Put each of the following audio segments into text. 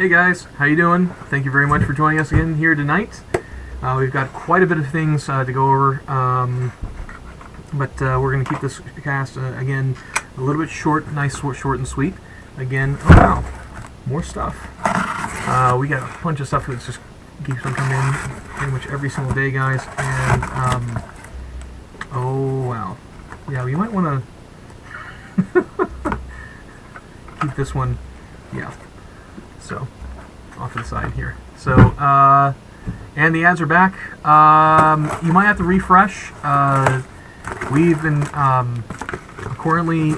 Hey guys, how you doing? Thank you very much for joining us again here tonight. We've got quite a bit of things to go over, but we're going to keep this cast again a little bit short, nice, short and sweet. Again, oh wow, more stuff. We got a bunch of stuff that just keeps on coming in pretty much every single day, guys. And oh wow, yeah, we might want to keep this one, yeah. So, off to the side here. So, and the ads are back. You might have to refresh. We've been currently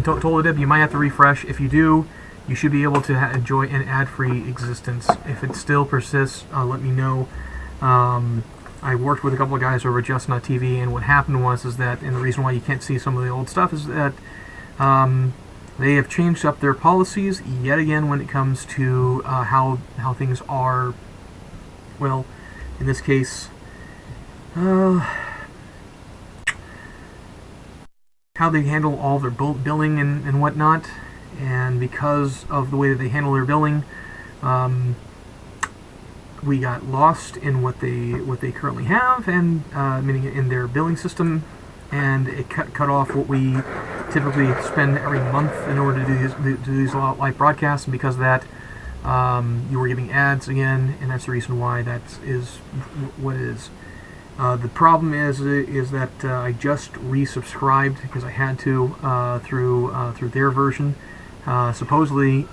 told it, you might have to refresh. If you do, you should be able to enjoy an ad-free existence. If it still persists, let me know. I worked with a couple of guys over at Just.TV, and what happened was that, and the reason why you can't see some of the old stuff is that they have changed up their policies yet again when it comes to how things are, well, in this case, how they handle all their billing and whatnot. And because of the way that they handle their billing, we got lost in what they currently have, and meaning in their billing system, and it cut off what we typically spend every month in order to do these live broadcasts. And because of that, you were getting ads again, and that's the reason why that is what it is. The problem is that I just resubscribed because I had to through their version. Supposedly,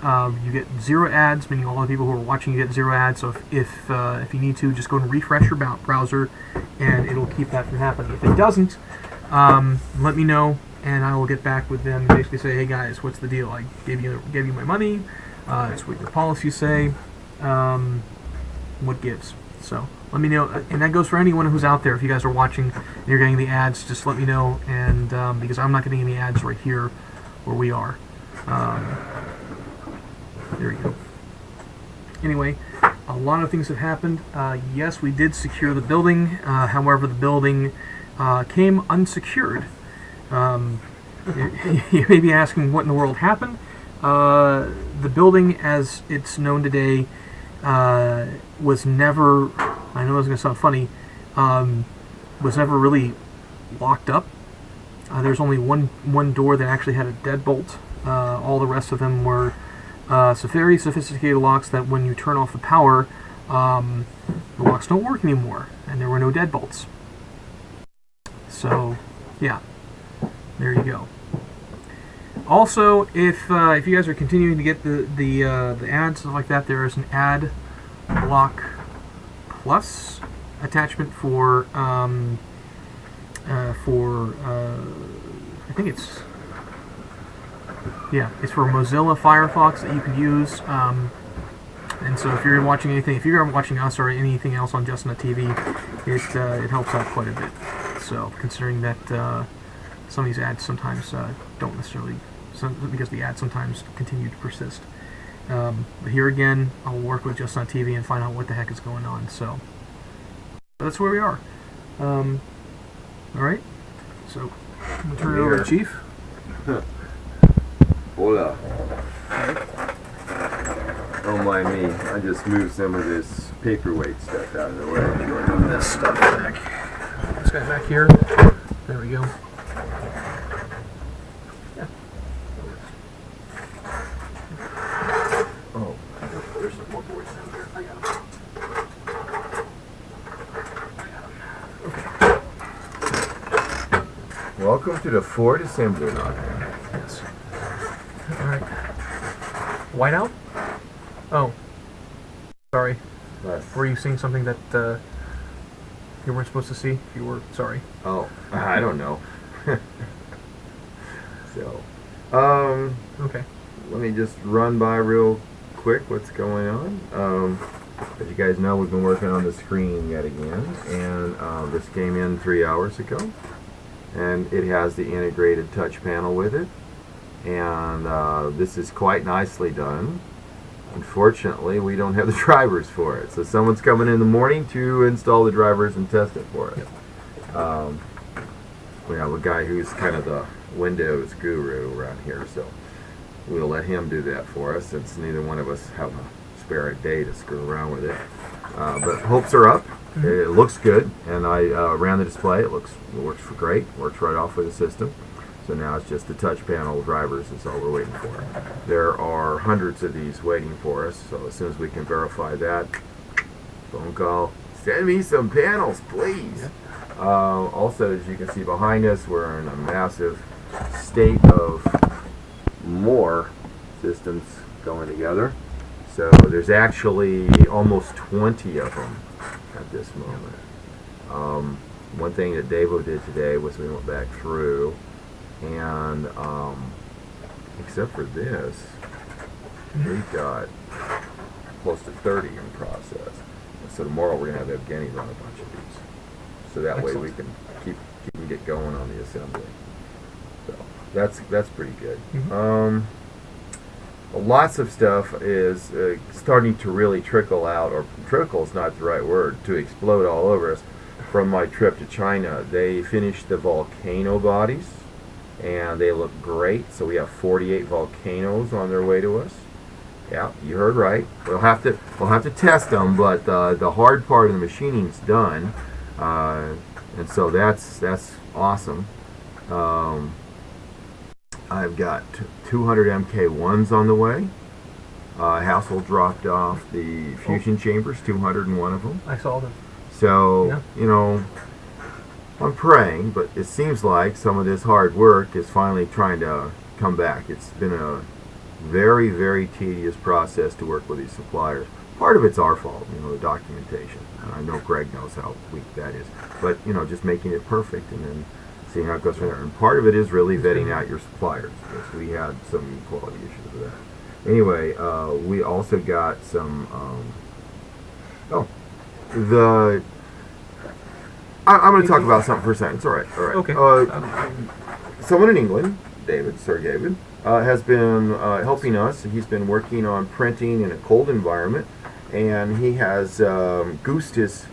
you get 0 ads, meaning all the people who are watching you get 0 ads. So if you need to, just go and refresh your browser, and it'll keep that from happening. If it doesn't, let me know, and I will get back with them and basically say, hey guys, what's the deal? I gave you my money. It's what your policies say. What gives? So let me know, and that goes for anyone who's out there. If you guys are watching and you're getting the ads, just let me know, and because I'm not getting any ads right here where we are. There we go. Anyway, a lot of things have happened. Yes, we did secure the building. However, the building came unsecured. You may be asking what in the world happened. The building, as it's known today, was never, I know this is going to sound funny, was never really locked up. There's only one door that actually had a deadbolt. All the rest of them were very sophisticated locks that when you turn off the power, the locks don't work anymore, and there were no deadbolts. So, yeah, there you go. Also, if you guys are continuing to get the ads, stuff like that, there is an ad block plus attachment for I think it's for Mozilla Firefox that you could use. And so if you're watching anything, if you're watching us or anything else on JustNet TV, it helps out quite a bit. So considering that some of these ads sometimes don't necessarily, because the ads sometimes continue to persist. But here again, I'll work with JustNet TV and find out what the heck is going on. So that's where we are. All right. So I'm gonna turn it over to Chief. Hola. Don't mind me. I just moved some of this paperweight stuff out of the way. Move this stuff back. This guy back here. There we go. Yeah. Oh, there's some more boards down there. I got them. welcome to the Ford assembly line. Yes. All right. Whiteout? Oh. Sorry. Yes. Were you seeing something that you weren't supposed to see? If you were, sorry. Oh, I don't know. So, Okay. let me just run by real quick what's going on. As you guys know, we've been working on the screen yet again, and this came in 3 hours ago, and it has the integrated touch panel with it, and this is quite nicely done. Unfortunately, we don't have the drivers for it, so someone's coming in the morning to install the drivers and test it for us. We have a guy who's kind of the Windows guru around here, so we'll let him do that for us, since neither one of us have a spare day to screw around with it. But hopes are up. It looks good, and I ran the display. It works great. Works right off with the system. So now it's just the touch panel drivers is all we're waiting for. There are hundreds of these waiting for us, so as soon as we can verify that, phone call, send me some panels, please. Also, as you can see behind us, we're in a massive state of more systems going together. So there's actually almost 20 of them at this moment. One thing that Davo did today was we went back through, and except for this, we've got close to 30 in process. So tomorrow we're going to have Evgeny run a bunch of these. So that way we can keep get going on the assembly. So that's pretty good. Lots of stuff is starting to really trickle out, or trickle is not the right word, to explode all over us. From my trip to China, they finished the volcano bodies, and they look great. So we have 48 volcanoes on their way to us. Yeah, you heard right. We'll have to test them, but the hard part of the machining's done, and so that's awesome. I've got 200 MK1s on the way. Hassel dropped off the fusion chambers, 201 of them. I saw them. So, yeah. You know, I'm praying, but it seems like some of this hard work is finally trying to come back. It's been a very, very tedious process to work with these suppliers. Part of it's our fault, you know, the documentation. And I know Greg knows how weak that is. But, you know, just making it perfect and then seeing how it goes from there. And part of it is really vetting out your suppliers, because we had some quality issues with that. Anyway, we also got some, the I'm going to talk about something for a second. It's all right. All right. Okay. Someone in England, Sir David, has been helping us. He's been working on printing in a cold environment, and he has goosed his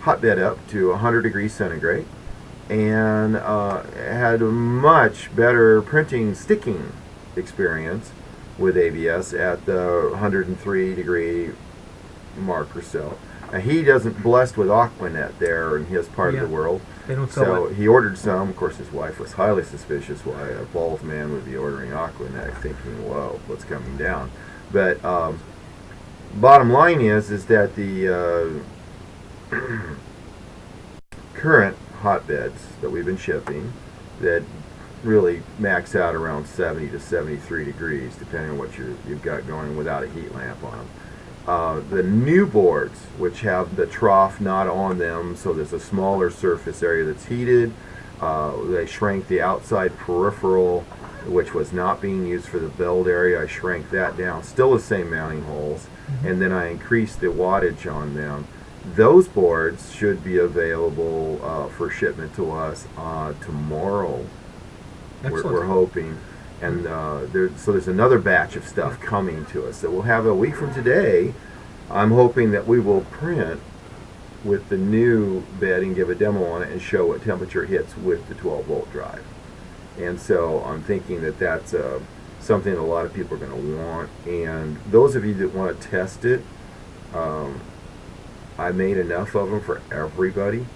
hotbed up to 100 degrees centigrade, and had a much better printing sticking experience with ABS at the 103 degree mark or so. He doesn't blessed with Aquanet there in his part of the world. They don't sell so it. he ordered some. Of course, his wife was highly suspicious why a bald man would be ordering Aquanet, thinking, whoa, what's coming down? But bottom line is that the current hotbeds that we've been shipping that really max out around 70 to 73 degrees, depending on what you've got going without a heat lamp on them. The new boards, which have the trough not on them, so there's a smaller surface area that's heated. They shrank the outside peripheral, which was not being used for the build area. I shrank that down, still the same mounting holes, and then I increased the wattage on them. Those boards should be available for shipment to us tomorrow. We're hoping. And so there's another batch of stuff coming to us. So we'll have a week from today. I'm hoping that we will print with the new bed and give a demo on it and show what temperature it hits with the 12-volt drive. And so I'm thinking that that's something that a lot of people are going to want. And those of you that want to test it, I made enough of them for everybody.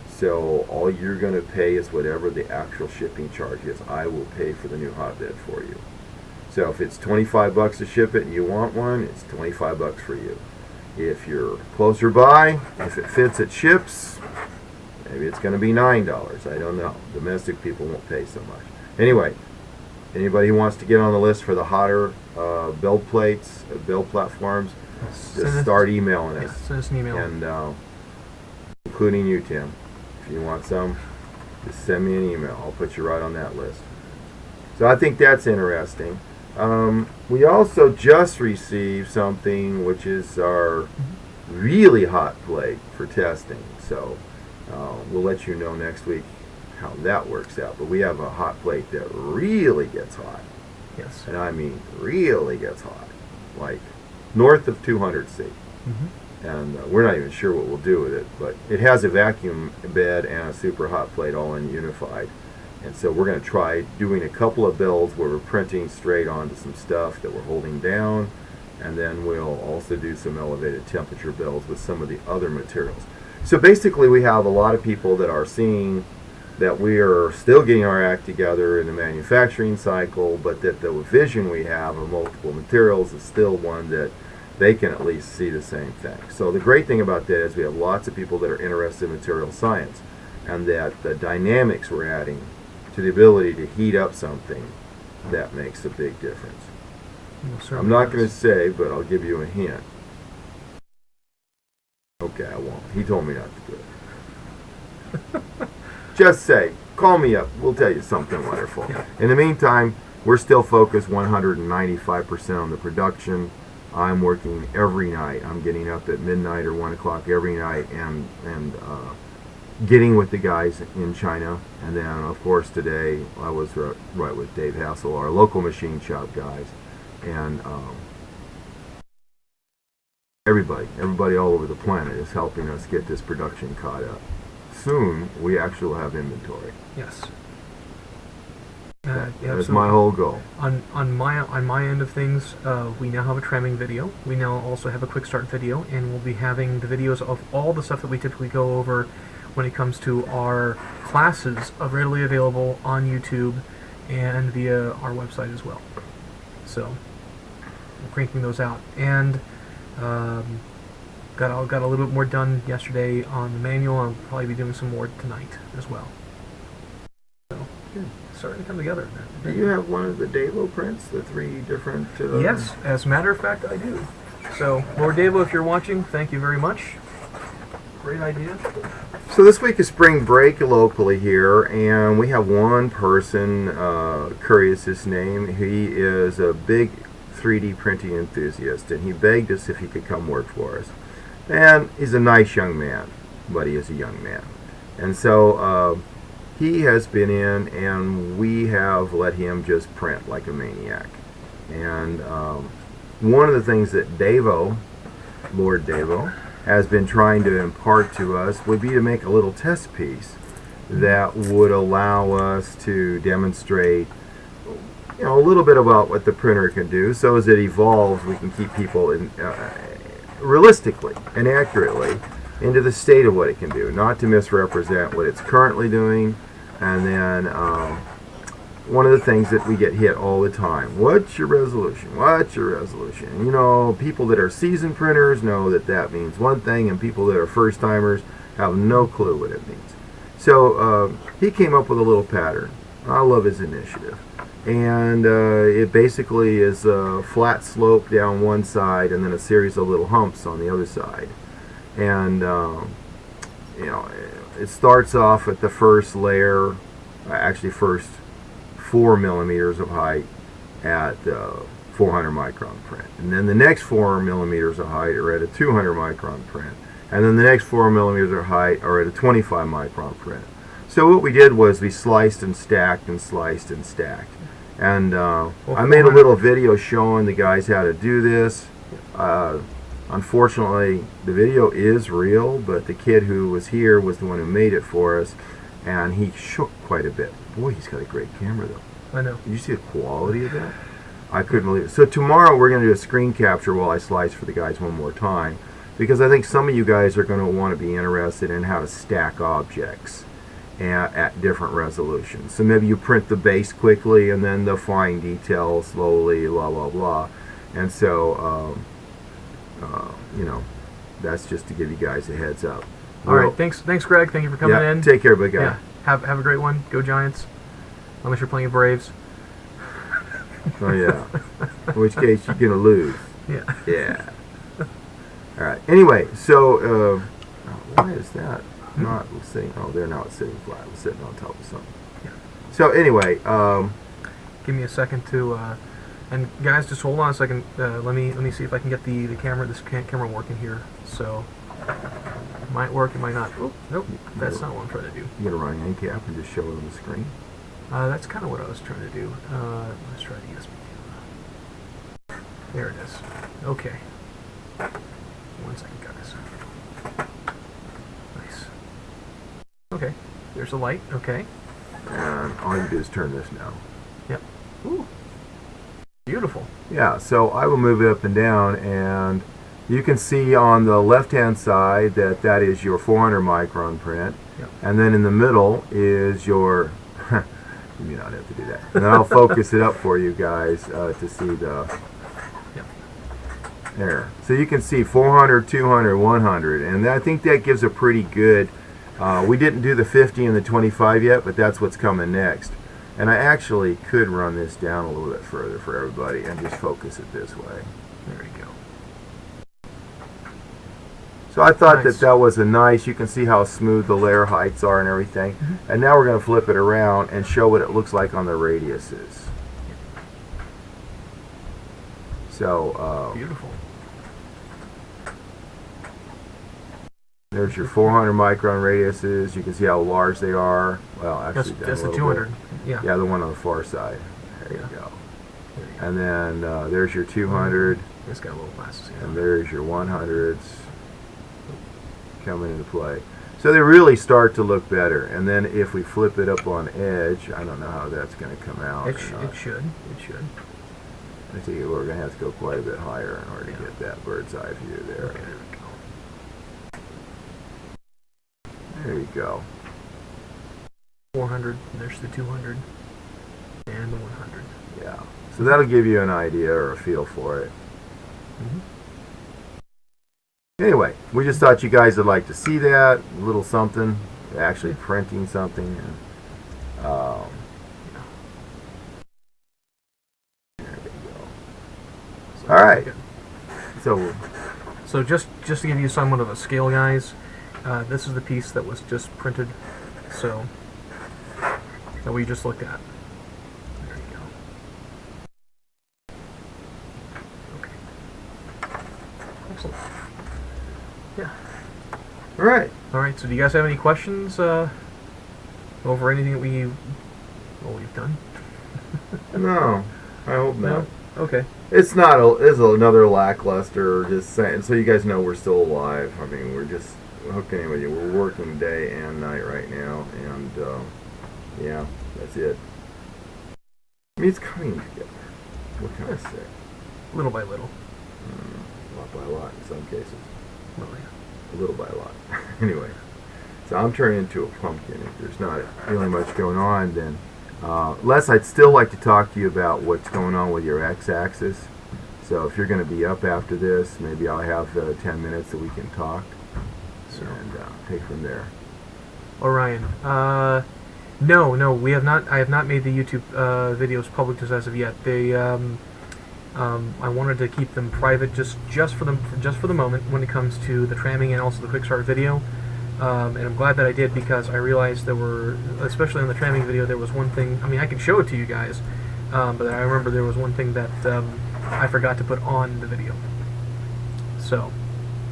So all you're going to pay is whatever the actual shipping charge is. I will pay for the new hotbed for you. So if it's 25 bucks to ship it and you want one, it's 25 bucks for you. If you're closer by, if it fits, it ships. Maybe it's going to be $9. I don't know. Domestic people won't pay so much. Anyway, anybody who wants to get on the list for the hotter build plates, build platforms, just start emailing us. Send us an email. And including you, Tim. If you want some, just send me an email. I'll put you right on that list. So I think that's interesting. We also just received something which is our really hot plate for testing. So we'll let you know next week how that works out. But we have a hot plate that really gets hot. Yes. And I mean really gets hot. Like north of 200 C. And we're not even sure what we'll do with it, but it has a vacuum bed and a super hot plate all in unified. And so we're going to try doing a couple of builds where we're printing straight onto some stuff that we're holding down, and then we'll also do some elevated temperature builds with some of the other materials. So basically we have a lot of people that are seeing that we are still getting our act together in the manufacturing cycle, but that the vision we have of multiple materials is still one that they can at least see the same thing. So the great thing about that is we have lots of people that are interested in material science, and that the dynamics we're adding to the ability to heat up something, that makes a big difference. I'm not going to say, but I'll give you a hint. Okay, I won't. He told me not to do it. Just say, call me up. We'll tell you something wonderful. Yeah. In the meantime, we're still focused 195% on the production. I'm working every night. I'm getting up at midnight or 1 o'clock every night and getting with the guys in China. And then, of course, today I was right with Dave Hassel, our local machine shop guys. And everybody all over the planet is helping us get this production caught up. Soon, we actually will have inventory. Yes. That's my whole goal. On my end of things, we now have a tramming video. We now also have a quick start video, and we'll be having the videos of all the stuff that we typically go over when it comes to our classes readily available on YouTube and via our website as well. So we're cranking those out, and got a little bit more done yesterday on the manual. I'll probably be doing some more tonight as well. So Good. starting to come together. Do you have one of the Davo prints, the 3 different... Yes, as a matter of fact, I do. So, Lord Davo, if you're watching, thank you very much. Great idea. So this week is spring break locally here, and we have one person, Curious his name. He is a big 3D printing enthusiast, and he begged us if he could come work for us. And he's a nice young man, but he is a young man. And so he has been in, and we have let him just print like a maniac. And one of the things that Davo, Lord Davo, has been trying to impart to us would be to make a little test piece that would allow us to demonstrate, you know, a little bit about what the printer can do. So as it evolves, we can keep people in realistically and accurately into the state of what it can do, not to misrepresent what it's currently doing. And then one of the things that we get hit all the time, what's your resolution? What's your resolution? You know, people that are seasoned printers know that that means one thing, and people that are first timers have no clue what it means. So he came up with a little pattern. I love his initiative. And it basically is a flat slope down one side and then a series of little humps on the other side. And, you know, it starts off at the first layer, actually first 4 millimeters of height at 400 micron print. And then the next 4 millimeters of height are at a 200 micron print. And then the next 4 millimeters of height are at a 25 micron print. So what we did was we sliced and stacked and sliced and stacked. And I made a little video showing the guys how to do this. Unfortunately, the video is real, but the kid who was here was the one who made it for us, and he shook quite a bit. Boy, he's got a great camera, though. I know. Did you see the quality of that? I couldn't believe it. So tomorrow we're going to do a screen capture while I slice for the guys one more time, because I think some of you guys are going to want to be interested in how to stack objects at different resolutions. So maybe you print the base quickly and then the fine details slowly, blah, blah, blah. And so, you know, that's just to give you guys a heads up. All right, thanks, Greg. Thank you for coming in. Take care, big guy. Yeah, have a great one. Go Giants. Unless you're playing Braves. Oh yeah. In which case you're gonna lose. Yeah. Yeah. All right. Anyway, so why is that not sitting? Oh, they're not sitting flat. We're sitting on top of something. Yeah. So anyway, give me a second to. And guys, just hold on a second. Let me see if I can get the camera, this camera working here. So it might work, it might not. Oh, nope, that's not what I'm trying to do. You gotta run an end cap and just show it on the screen. That's kind of what I was trying to do. Let's try the USB. There it is. Okay. 1 second, guys. Nice. Okay. There's a light. Okay. And all you do is turn this now. Yep. Ooh. Beautiful. Yeah, so I will move it up and down, and you can see on the left-hand side that that is your 400 micron print. Yep. And then in the middle is your, you may not have to do that. And then I'll focus it up for you guys to see the, Yep. There. So you can see 400, 200, 100, and I think that gives a pretty good, we didn't do the 50 and the 25 yet, but that's what's coming next. And I actually could run this down a little bit further for everybody and just focus it this way. There you go. So I thought Nice. that was a nice, you can see how smooth the layer heights are and everything. Mm-hmm. And now we're going to flip it around and show what it looks like on the radiuses. So Beautiful. there's your 400 micron radiuses. You can see how large they are. Well, actually, That's down a the little 200. bit. Yeah. Yeah, the one on the far side. There you Yeah. go. There you go. And then there's your 200, It's got little glasses here. and there's your 100s coming into play. So they really start to look better. And then if we flip it up on edge, I don't know how that's going to come out. It should. It should. I think we're going to have to go quite a bit higher in order to Yeah. get that bird's eye view there. Okay, there we go. There you go. 400, and there's the 200, and the 100. Yeah. So that'll give you an idea or a feel for it. Mm-hmm. Anyway, we just thought you guys would like to see that a little something, actually printing something. And, there you go. All right. So just to give you somewhat of a scale, guys, this is the piece that was just printed. So that we just looked at. There you go. Okay. Excellent. Yeah. All right. All right. So, do you guys have any questions over anything that we've done? No, I hope not. No. Okay. It's not. It's another lackluster. Just saying, so you guys know we're still alive. I mean, we're just hooking with you. We're working day and night right now, and yeah, that's it. I mean, it's coming together. What can I say? Little by little. Lot by lot in some cases. Well, yeah. A little by lot. Anyway, so I'm turning into a pumpkin. If there's not really much going on, then Les, I'd still like to talk to you about what's going on with your x-axis. So if you're going to be up after this, maybe I'll have 10 minutes that we can talk, and take from there. Orion. No, we have not. I have not made the YouTube videos public just as of yet. They, I wanted to keep them private just for the moment when it comes to the tramming and also the quick start video. And I'm glad that I did, because I realized there were, especially on the tramming video, there was one thing. I mean, I could show it to you guys, but I remember there was one thing that I forgot to put on the video. So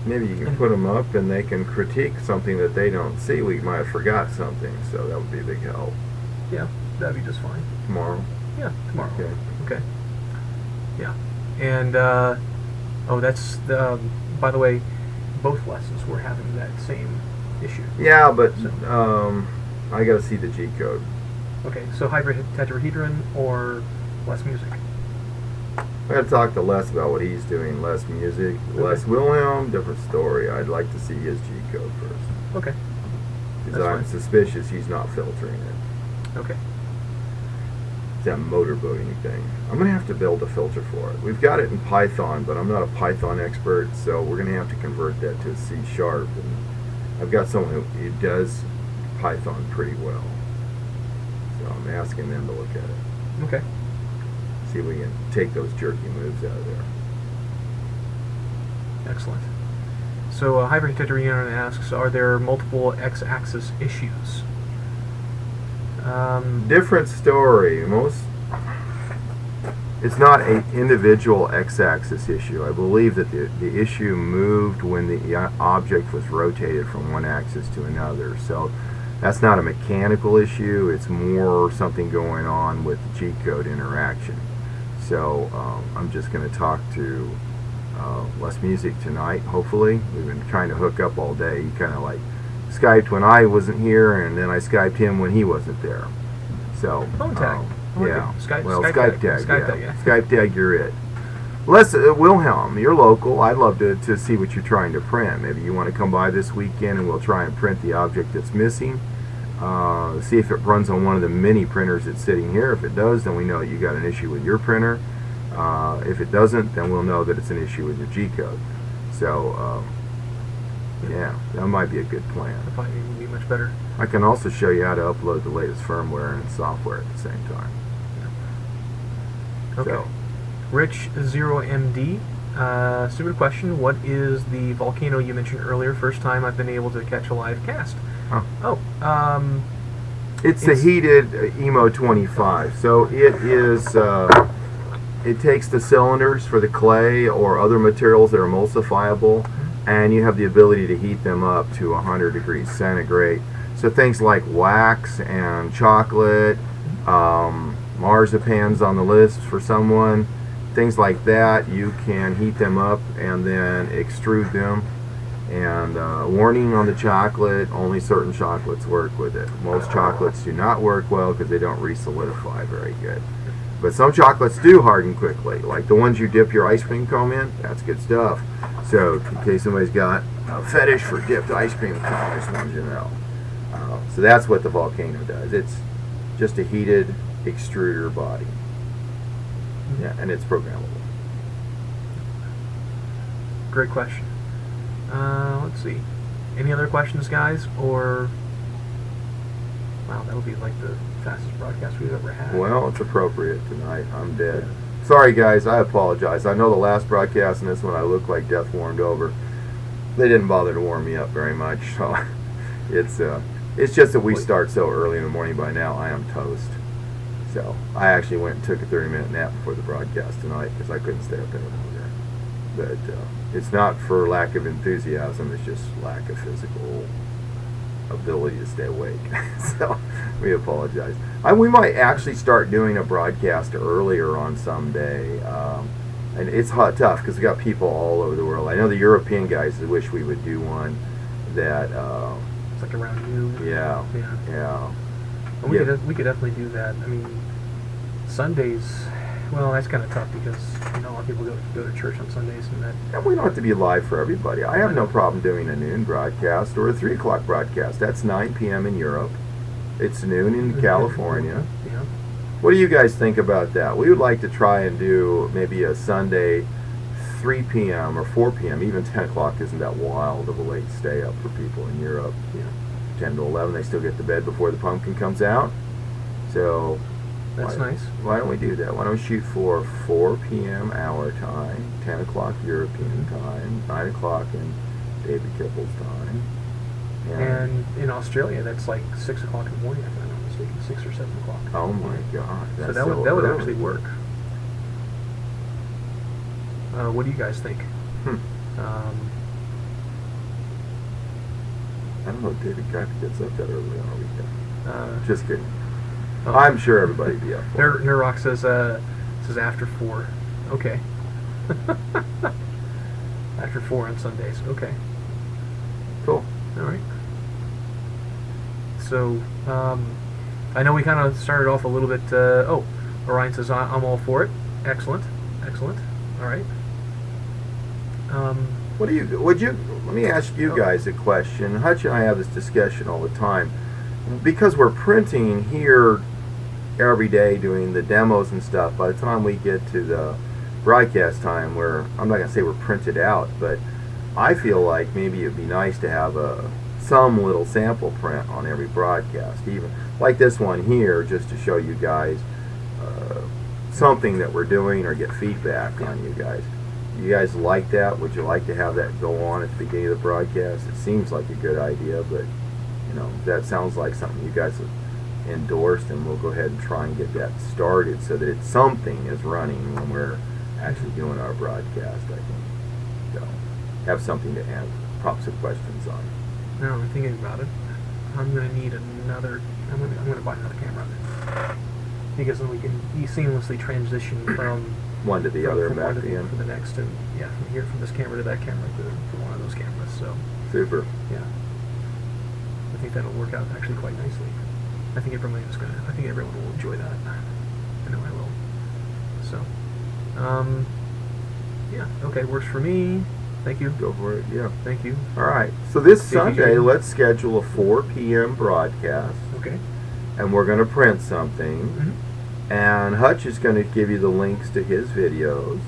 maybe you can put them up and they can critique something that they don't see. We might have forgot something, so that would be a big help. Yeah, that'd be just fine. Tomorrow? Yeah, tomorrow. Okay. Yeah. And, oh, that's, by the way, both lessons were having that same issue. Yeah, but So. I gotta see the G code. Okay, so hybrid tetrahedron or less music? I gotta talk to Les about what he's doing. Les music. Les Wilhelm, different story. I'd like to see his G code first. Okay. Because I'm suspicious he's not filtering it. Okay. It's that motorboating thing. I'm gonna have to build a filter for it. We've got it in Python, but I'm not a Python expert, so we're gonna have to convert that to C#. And I've got someone who does Python pretty well, so I'm asking them to look at it. Okay. See if we can take those jerky moves out of there. Excellent. So, hybrid tetrahedron asks, are there multiple x-axis issues? Different story. It's not an individual x-axis issue. I believe that the issue moved when the object was rotated from one axis to another. So that's not a mechanical issue. It's more something going on with the G-code interaction. So I'm just going to talk to Les Music tonight, hopefully. We've been trying to hook up all day. He kind of like Skyped when I wasn't here, and then I Skyped him when he wasn't there. So phone tag. yeah. Skype Skype tag. Skype tag. Skype tag. You're it. Les Wilhelm, you're local. I'd love to see what you're trying to print. Maybe you want to come by this weekend, and we'll try and print the object that's missing. See if it runs on one of the mini printers that's sitting here. If it does, then we know you got an issue with your printer. If it doesn't, then we'll know that it's an issue with your G-code. So yeah, that might be a good plan. That probably would be much better. I can also show you how to upload the latest firmware and software at the same time. Okay. So, Rich 0MD, stupid question. What is the volcano you mentioned earlier? First time I've been able to catch a live cast. It's the heated Emo 25. So it is. It takes the cylinders for the clay or other materials that are emulsifiable, and you have the ability to heat them up to 100 degrees centigrade. So things like wax and chocolate, marzipan's on the list for someone, things like that, you can heat them up and then extrude them. And warning on the chocolate, only certain chocolates work with it. Most chocolates do not work well because they don't re-solidify very good. But some chocolates do harden quickly, like the ones you dip your ice cream cone in. That's good stuff. So in case somebody's got a fetish for dipped ice cream cone, I just wanted you to know. So that's what the volcano does. It's just a heated extruder body. Yeah, and it's programmable. Great question. Let's see. Any other questions, guys? Or wow, that'll be like the fastest broadcast we've ever had. Well, it's appropriate tonight. I'm dead. Sorry, guys. I apologize. I know the last broadcast and this one I look like death warmed over. They didn't bother to warm me up very much, so it's just that we start so early in the morning. By now, I am toast. So I actually went and took a 30-minute nap before the broadcast tonight because I couldn't stay up any longer. But it's not for lack of enthusiasm, it's just lack of physical ability to stay awake. So we apologize. We might actually start doing a broadcast earlier on someday. And it's tough because we got people all over the world. I know the European guys wish we would do one that. It's like around noon. Yeah. And we could definitely do that. I mean, Sundays. Well, that's kind of tough because a lot of people go to church on Sundays and that. And we don't have to be live for everybody. I have no problem doing a noon broadcast or a 3 o'clock broadcast. That's 9 p.m. in Europe. It's noon in California. Yeah. What do you guys think about that? We would like to try and do maybe a Sunday 3 p.m. or 4 p.m. Even 10 o'clock isn't that wild of a late stay up for people in Europe. Yeah. 10 to 11, they still get to bed before the pumpkin comes out. So that's nice. Why don't we do that? Why don't we shoot for 4 p.m. our time, 10 o'clock European time, 9 o'clock in David Kippel's time. And in Australia, that's like 6 o'clock in the morning, if I'm not mistaken, 6 or 7 o'clock. Oh my God! So that would actually work. What do you guys think? I don't know if David Kippel gets up that early on a weekend. Just kidding. Oh. I'm sure everybody'd be up for it. Nurrock says after 4. Okay. After 4 on Sundays. Okay. Cool. All right. So, I know we kind of started off a little bit. Orion says I'm all for it. Excellent. All right. Let me ask you guys a question. Hutch and I have this discussion all the time. Because we're printing here every day doing the demos and stuff, by the time we get to the broadcast time, I'm not going to say we're printed out, but I feel like maybe it'd be nice to have some little sample print on every broadcast, even like this one here, just to show you guys something that we're doing or get feedback on you guys. You guys like that? Would you like to have that go on at the beginning of the broadcast? It seems like a good idea, but that sounds like something you guys have endorsed, and we'll go ahead and try and get that started so that something is running when we're actually doing our broadcast, I think. So, have something to add, pop some questions on. No, I'm thinking about it. I'm going to need another. I'm going to buy another camera because then we can seamlessly transition from one to the other, from back one to again. the next, and from this camera to that camera to one of those cameras. So super. Yeah, I think that'll work out actually quite nicely. I think everyone will enjoy that. I know I will. So, yeah, okay, works for me. Thank you. Go for it. Yeah. Thank you. All right. So this Sunday, let's schedule a 4 p.m. broadcast. Okay. And we're going to print something. Mm-hmm. And Hutch is going to give you the links to his videos.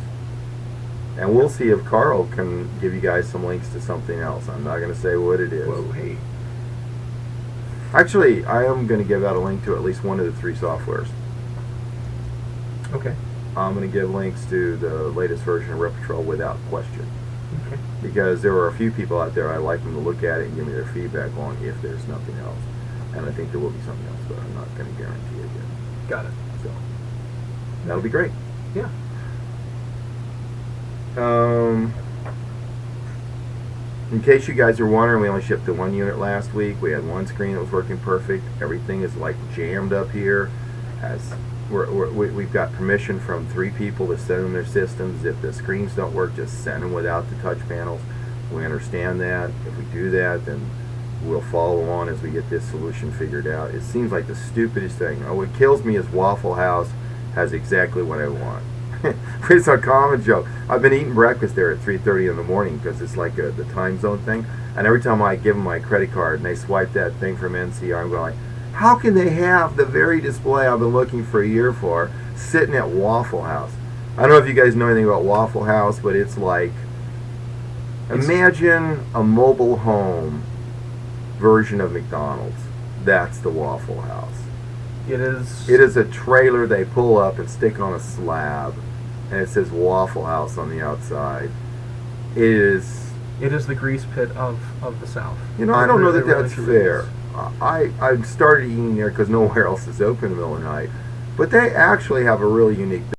And we'll see if Carl can give you guys some links to something else. I'm not going to say what it is. Whoa, hey. Actually, I am going to give out a link to at least one of the 3 softwares. Okay. I'm going to give links to the latest version of RepTrol without question. Okay. Because there are a few people out there I like them to look at it and give me their feedback on if there's nothing else. And I think there will be something else, but I'm not going to guarantee it yet. Got it. So that'll be great. Yeah. In case you guys are wondering, we only shipped the 1 unit last week. We had 1 screen that was working perfect. Everything is like jammed up here. We've got permission from 3 people to send them their systems. If the screens don't work, just send them without the touch panels. We understand that. If we do that, then we'll follow on as we get this solution figured out. It seems like the stupidest thing. What kills me is Waffle House has exactly what I want. It's a common joke. I've been eating breakfast there at 3:30 in the morning because it's like the time zone thing. And every time I give them my credit card and they swipe that thing from NCR, I'm going, how can they have the very display I've been looking for a year for sitting at Waffle House? I don't know if you guys know anything about Waffle House, but it's like, imagine a mobile home version of McDonald's. That's the Waffle House. It is. It is a trailer they pull up and stick on a slab, and it says Waffle House on the outside. It is the grease pit of the South. I don't know that that's really fair. I started eating there because nowhere else is open in the middle of the night, but they actually have a really unique